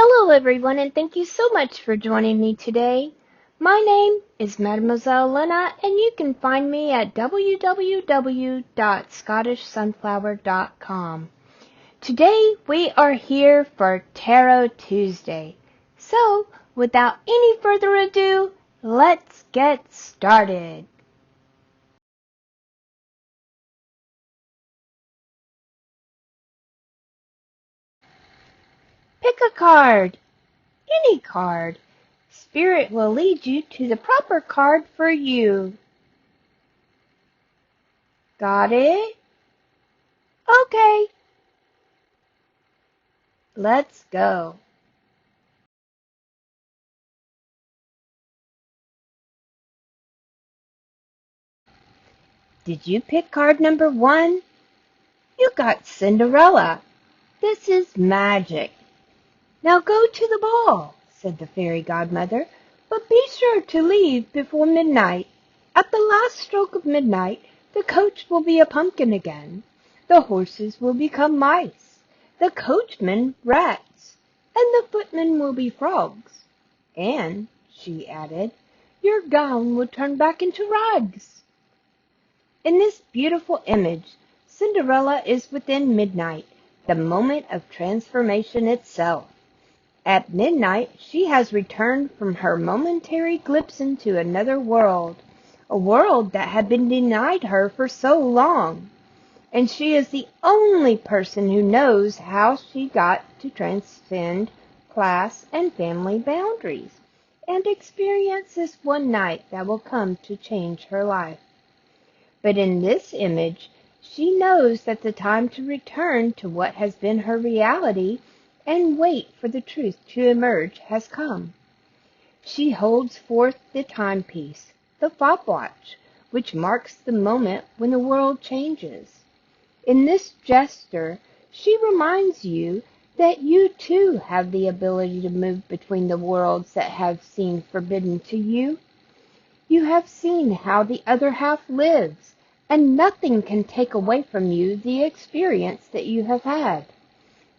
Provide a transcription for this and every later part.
Hello everyone, and thank you so much for joining me today. My name is Mademoiselle Lynna, and you can find me at www.scottishsunflower.com. Today we are here for Tarot Tuesday. So, without any further ado, let's get started. Pick a card, any card. Spirit will lead you to the proper card for you. Got it? Okay. Let's go. Did you pick card number 1? You got Cinderella. This is magic. Now go to the ball, said the fairy godmother, but be sure to leave before midnight. At the last stroke of midnight, the coach will be a pumpkin again. The horses will become mice, the coachman rats, and the footmen will be frogs. And, she added, your gown will turn back into rags. In this beautiful image, Cinderella is within midnight, the moment of transformation itself. At midnight, she has returned from her momentary glimpse into another world, a world that had been denied her for so long. And she is the only person who knows how she got to transcend class and family boundaries and experience this one night that will come to change her life. But in this image, she knows that the time to return to what has been her reality and wait for the truth to emerge has come. She holds forth the timepiece, the stopwatch, which marks the moment when the world changes. In this gesture, she reminds you that you too have the ability to move between the worlds that have seemed forbidden to you. You have seen how the other half lives, and nothing can take away from you the experience that you have had.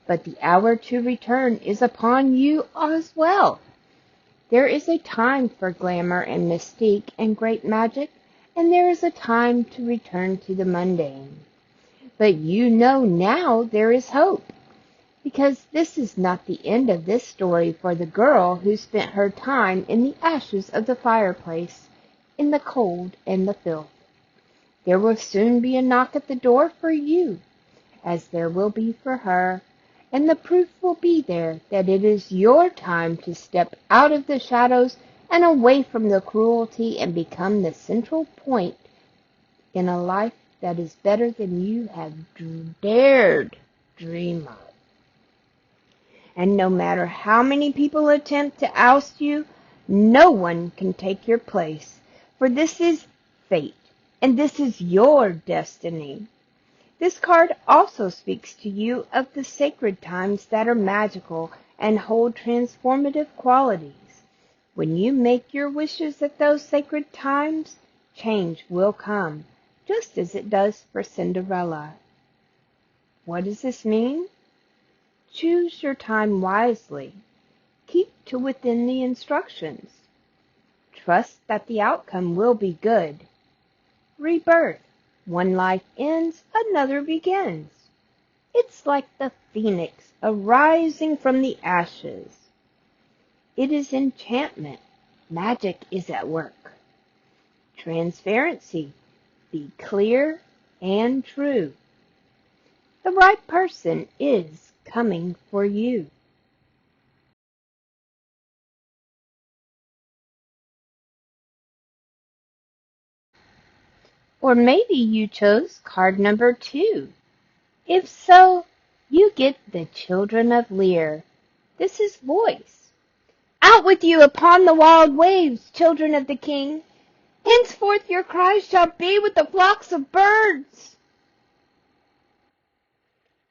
But the hour to return is upon you as well. There is a time for glamour and mystique and great magic, and there is a time to return to the mundane. But you know now there is hope, because this is not the end of this story for the girl who spent her time in the ashes of the fireplace, in the cold and the filth. There will soon be a knock at the door for you, as there will be for her, and the proof will be there that it is your time to step out of the shadows and away from the cruelty and become the central point in a life that is better than you have dared dream of. And no matter how many people attempt to oust you, no one can take your place, for this is fate, and this is your destiny. This card also speaks to you of the sacred times that are magical and hold transformative qualities. When you make your wishes at those sacred times, change will come, just as it does for Cinderella. What does this mean? Choose your time wisely. Keep to within the instructions. Trust that the outcome will be good. Rebirth. One life ends, another begins. It's like the phoenix arising from the ashes. It is enchantment. Magic is at work. Transparency. Be clear and true. The right person is coming for you. Or maybe you chose card number 2. If so, you get the Children of Lear. This is voice. Out with you upon the wild waves, children of the King. Henceforth your cries shall be with the flocks of birds.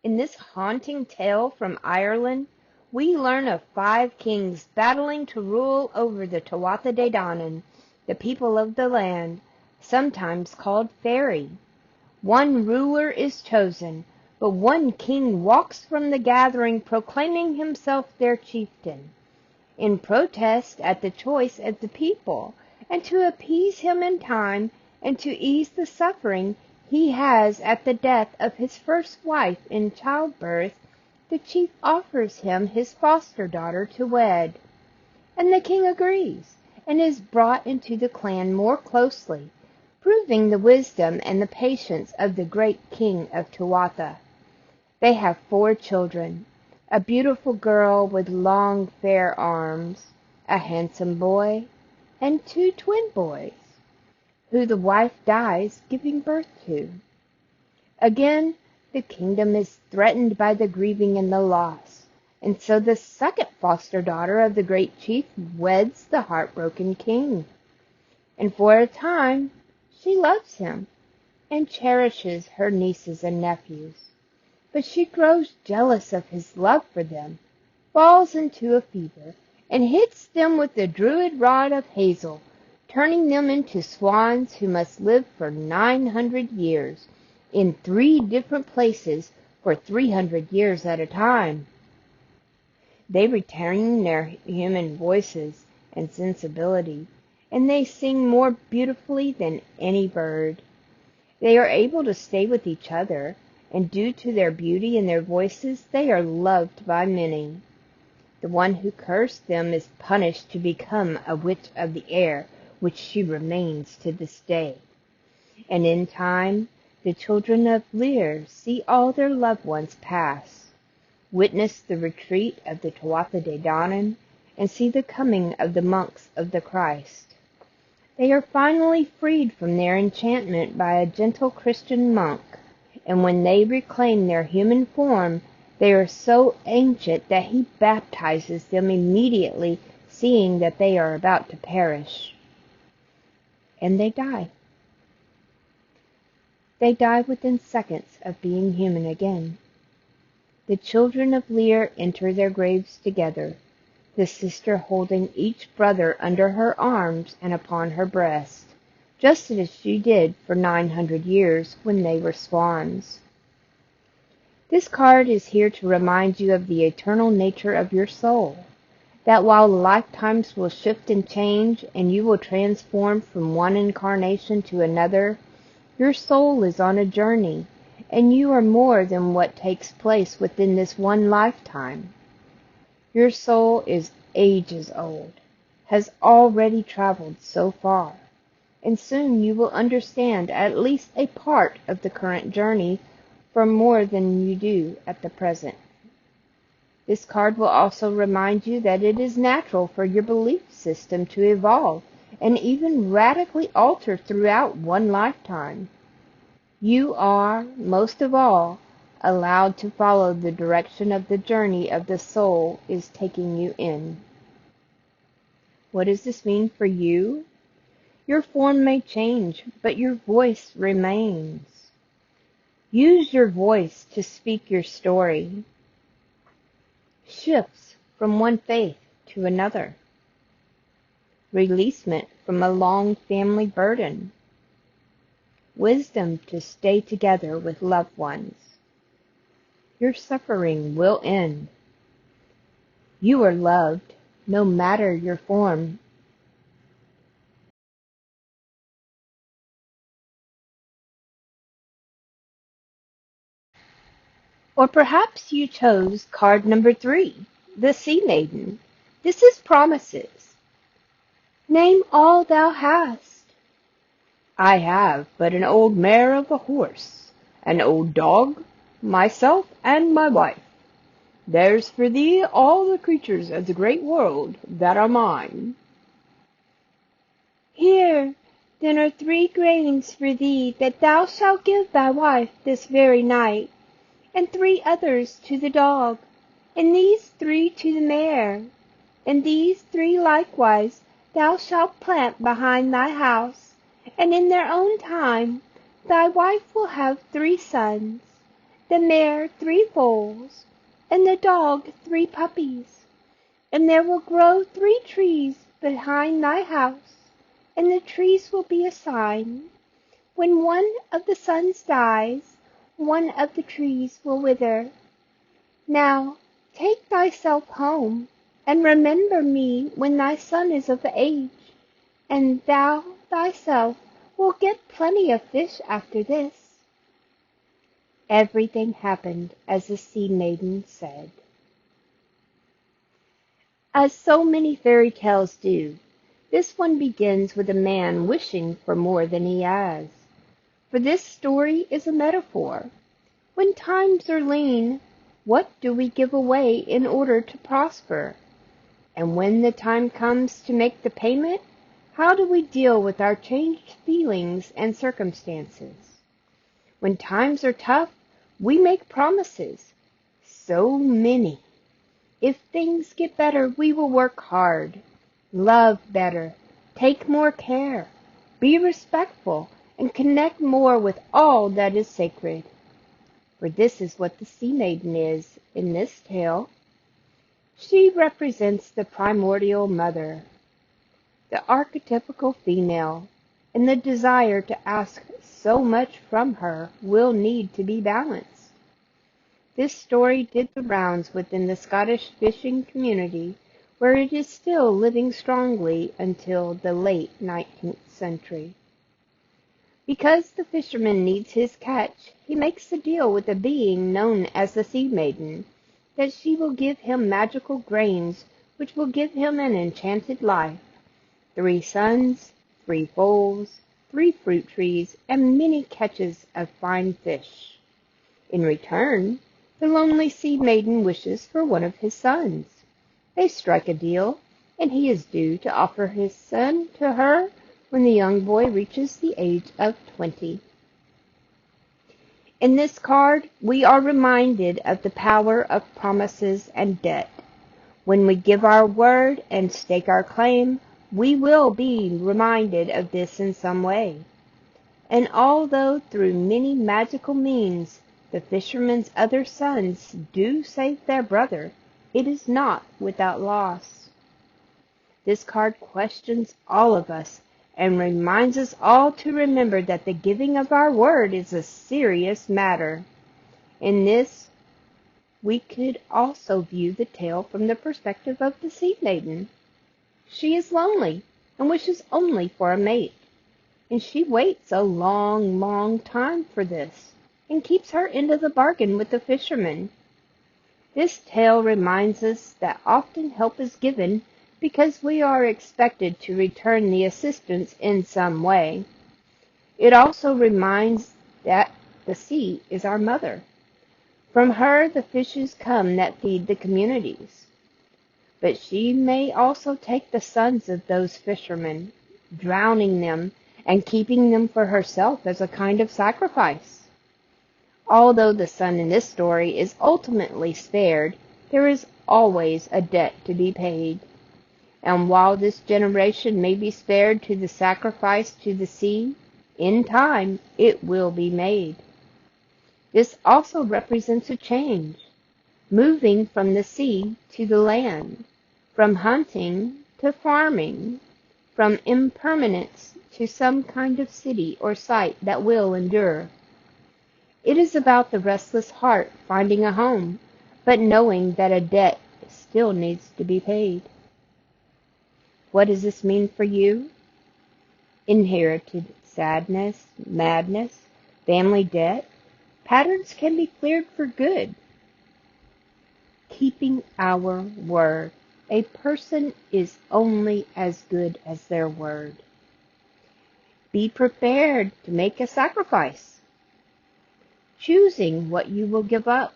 In this haunting tale from Ireland, we learn of 5 kings battling to rule over the Tuatha De Danann, the people of the land, sometimes called Fairy. One ruler is chosen, but one king walks from the gathering proclaiming himself their chieftain, in protest at the choice of the people, and to appease him in time and to ease the suffering he has at the death of his first wife in childbirth, the chief offers him his foster daughter to wed. And the king agrees, and is brought into the clan more closely, proving the wisdom and the patience of the great king of Tuatha. They have 4 children, a beautiful girl with long fair arms, a handsome boy, and 2 twin boys, who the wife dies giving birth to. Again, the kingdom is threatened by the grieving and the loss, and so the second foster daughter of the great chief weds the heartbroken king. And for a time she loves him and cherishes her nieces and nephews. But she grows jealous of his love for them, falls into a fever, and hits them with the druid rod of hazel, turning them into swans who must live for 900 years, in 3 different places for 300 years at a time. They retain their human voices and sensibility, and they sing more beautifully than any bird. They are able to stay with each other, and due to their beauty and their voices, they are loved by many. The one who cursed them is punished to become a witch of the air, which she remains to this day. And in time, the children of Lear see all their loved ones pass, witness the retreat of the Tuatha De Danann, and see the coming of the monks of the Christ. They are finally freed from their enchantment by a gentle Christian monk, and when they reclaim their human form, they are so ancient that he baptizes them immediately, seeing that they are about to perish. And they die. They die within seconds of being human again. The children of Lear enter their graves together, the sister holding each brother under her arms and upon her breast, just as she did for 900 years when they were swans. This card is here to remind you of the eternal nature of your soul, that while lifetimes will shift and change, and you will transform from one incarnation to another, your soul is on a journey, and you are more than what takes place within this one lifetime. Your soul is ages old, has already traveled so far, and soon you will understand at least a part of the current journey for more than you do at the present. This card will also remind you that it is natural for your belief system to evolve and even radically alter throughout one lifetime. You are, most of all, allowed to follow the direction of the journey of the soul is taking you in. What does this mean for you? Your form may change, but your voice remains. Use your voice to speak your story. Shifts from one faith to another. Releasement from a long family burden. Wisdom to stay together with loved ones. Your suffering will end. You are loved, no matter your form. Or perhaps you chose card number 3, the Sea Maiden. This is promises. Name all thou hast. I have but an old mare of a horse, an old dog, myself, and my wife. There's for thee all the creatures of the great world that are mine. Here, then are 3 grains for thee that thou shalt give thy wife this very night, and 3 others to the dog, and these 3 to the mare, and these 3 likewise thou shalt plant behind thy house, and in their own time thy wife will have 3 sons, the mare 3 foals, and the dog 3 puppies. And there will grow 3 trees behind thy house, and the trees will be a sign. When one of the sons dies, one of the trees will wither. Now take thyself home, and remember me when thy son is of age, and thou thyself wilt get plenty of fish after this." Everything happened as the sea maiden said. As so many fairy tales do, this one begins with a man wishing for more than he has. For this story is a metaphor. When times are lean, what do we give away in order to prosper? And when the time comes to make the payment, how do we deal with our changed feelings and circumstances? When times are tough, we make promises. So many. If things get better, we will work hard, love better, take more care, be respectful, and connect more with all that is sacred. For this is what the sea maiden is in this tale. She represents the primordial mother, the archetypical female, and the desire to ask so much from her will need to be balanced. This story did the rounds within the Scottish fishing community, where it is still living strongly until the late 19th century. Because the fisherman needs his catch, he makes a deal with a being known as the Sea Maiden, that she will give him magical grains which will give him an enchanted life, 3 sons, 3 foals, 3 fruit trees, and many catches of fine fish. In return, the lonely Sea Maiden wishes for one of his sons. They strike a deal, and he is due to offer his son to her when the young boy reaches the age of 20. In this card, we are reminded of the power of promises and debt. When we give our word and stake our claim, we will be reminded of this in some way. And although through many magical means the fisherman's other sons do save their brother, it is not without loss. This card questions all of us and reminds us all to remember that the giving of our word is a serious matter. In this, we could also view the tale from the perspective of the Sea Maiden. She is lonely and wishes only for a mate, and she waits a long, long time for this, and keeps her end of the bargain with the fisherman. This tale reminds us that often help is given because we are expected to return the assistance in some way. It also reminds that the sea is our mother. From her the fishes come that feed the communities. But she may also take the sons of those fishermen, drowning them and keeping them for herself as a kind of sacrifice. Although the son in this story is ultimately spared, there is always a debt to be paid. And while this generation may be spared to the sacrifice to the sea, in time it will be made. This also represents a change, moving from the sea to the land, from hunting to farming, from impermanence to some kind of city or site that will endure. It is about the restless heart finding a home, but knowing that a debt still needs to be paid. What does this mean for you? Inherited sadness, madness, family debt, patterns can be cleared for good. Keeping our word. A person is only as good as their word. Be prepared to make a sacrifice. Choosing what you will give up.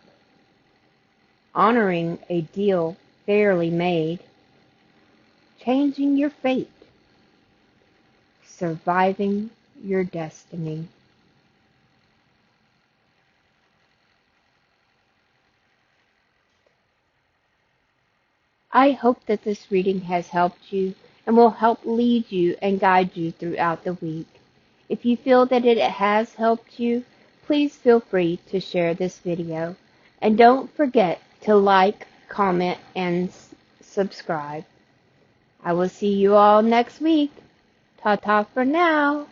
Honoring a deal fairly made. Changing your fate. Surviving your destiny. I hope that this reading has helped you and will help lead you and guide you throughout the week. If you feel that it has helped you, please feel free to share this video. And don't forget to like, comment, and subscribe. I will see you all next week. Ta-ta for now.